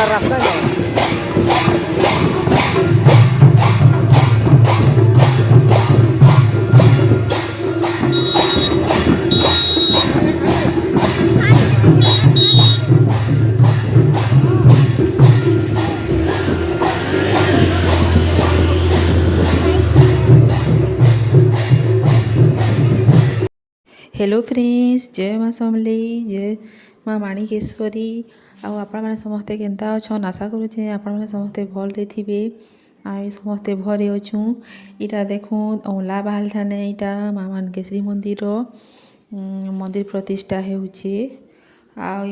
রাস্তায় hello friends, जय माँ समलेई, जय माँ माणिकेश्वरी। आपने समस्ते केन्ता अछन? आशा करुचे आपने समस्ते भलरे थे। समस्ते भरे अच्छू। इटा देखूँ औला बाहल ठाने इटा माँ माणिकेश्वरी मंदिर मंदिर प्रतिष्ठा होउछे।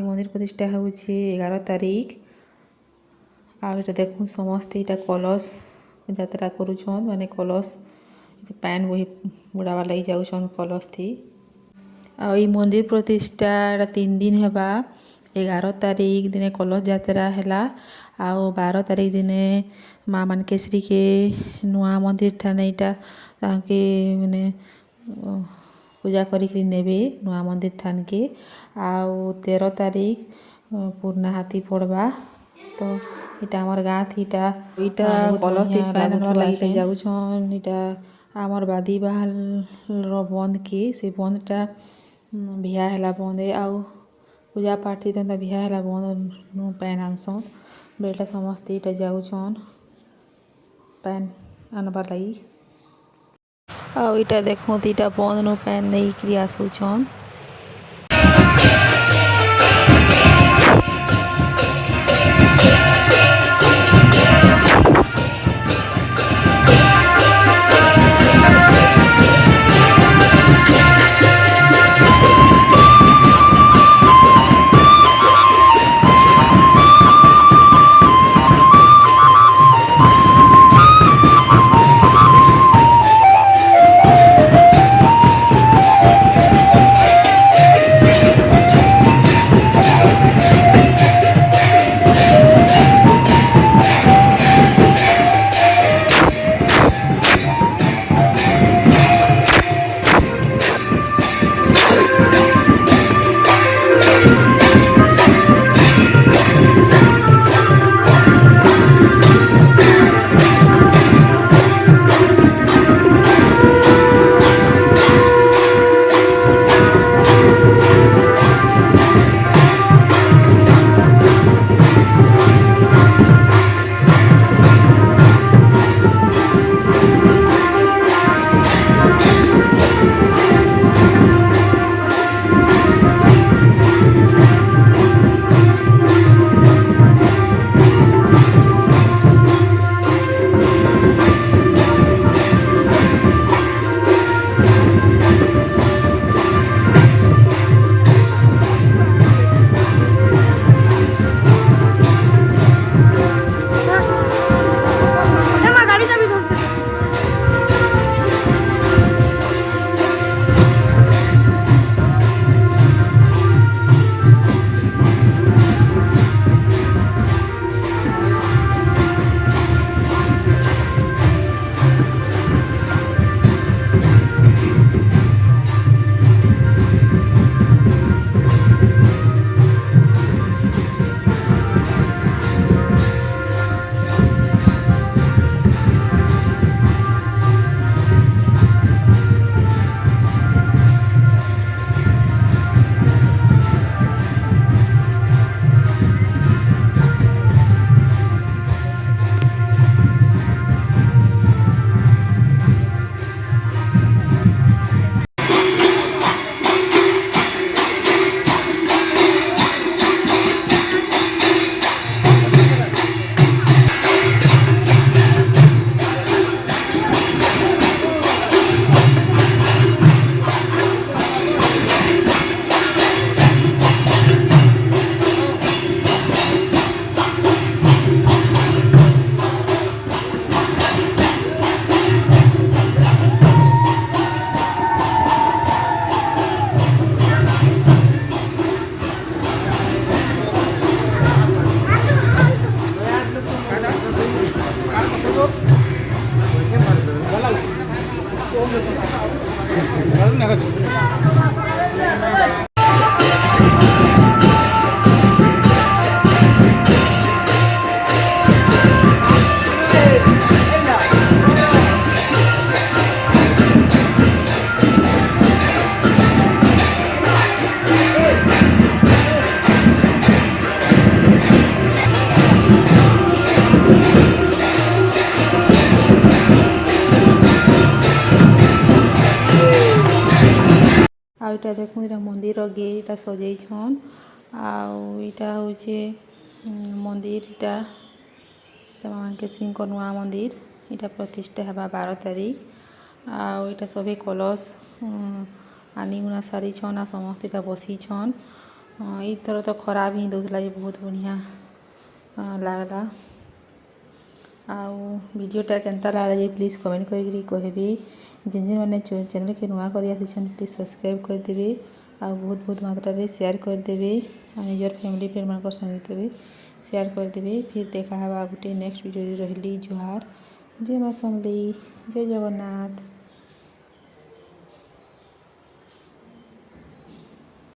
मंदिर प्रतिष्ठा होउछे 11 तारीख। इटा देखूँ समस्ते इटा कलश यात्रा करुछन, माने कलश पैन बही बुड़ावा लगी जाऊन कलश थी। मंदिर प्रतिष्ठा 3 दिन हेबा। 11 तारीख दिने कलश यात्रा हैला। 12 तारीख दिने माँ माणिकेश्वरी के नुआ मंदिर ठाने इटा ताके माने पूजा करी नेबे नुआ मंदिर ठान के। 13 तारीख पूर्णा हाथी पड़वा। तो इटा हमर गाँ थी इटा कलश थी पैन आनवा लगी जाऊछन। इटा आमर बादी बहाल रो बंद के से बंदटा बिहा हैला बंद पूजा पाठ थी बिहा हैला बंद नु पैन आनसन बेटा समस्ते इटा जाऊछन पैन आनबार लगी। इटा देखो इटा बंद नु पैन नहीं करी आसुछन। इटा देखूँ इटा मंदिर गेट इटा सजेइछन आउ इटा होचे मंदिर इटा माणकेश्वरी नुआ मंदिर इटा प्रतिष्ठा हेबा 12 तारीख आउ इटा सभी कलश आनिगुना सारी छन आ समस्त इटा बसी छन इथर तो खराब ही दौला बहुत बढ़िया लागला आउ वीडियोटा केनता लागला जे प्लीज कमेंट करके कहबे जिन जिन मैंने चैनल के नुआ कर प्लीज सब्सक्राइब करदेवे आ बहुत बहुत मात्रा रे शेयर करदेवे आ निजर फैमिली फ्रेंड मान संगे देवे शेयर करदेवे फिर देखा गोटे नेक्स्ट वीडियो रही जुहार जय माँ समलेई जय जगन्नाथ।